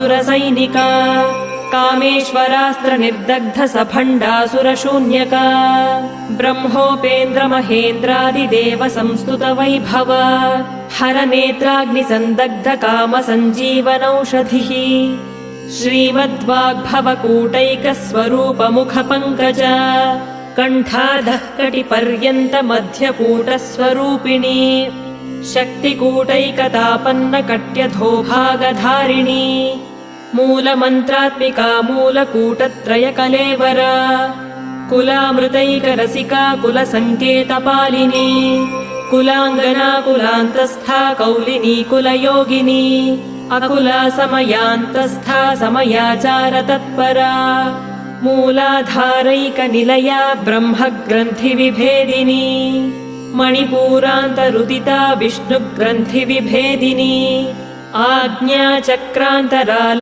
सुरसैनिका कामेश्वरास्त्र निर्दग्ध सभण्डासुरशून्यका ब्रह्मोपेन्द्र महेन्द्रादिदेव संस्तुत वैभव हरनेत्राग्निसन्दग्ध काम सञ्जीवनौषधिः श्रीमद्वाग्भवकूटैकस्वरूप मुख पङ्कज कण्ठाधः कटिपर्यन्त मध्यकूटस्वरूपिणी शक्तिकूटैकतापन्न कट्यधोभागधारिणी मूलमन्त्रात्मिका मूलकूटत्रयकलेवरा कुलामृतैकरसिका कुलसङ्केतपालिनी कुलाङ्गना कुलान्तस्था कौलिनी कुलयोगिनी अकुला समयान्तस्था समयाचार तत्परा मूलाधारैकनिलया ब्रह्मग्रन्थिविभेदिनी मणिपूरान्तरुदिता विष्णुग्रन्थिविभेदिनी आज्ञाचक्रान्तरा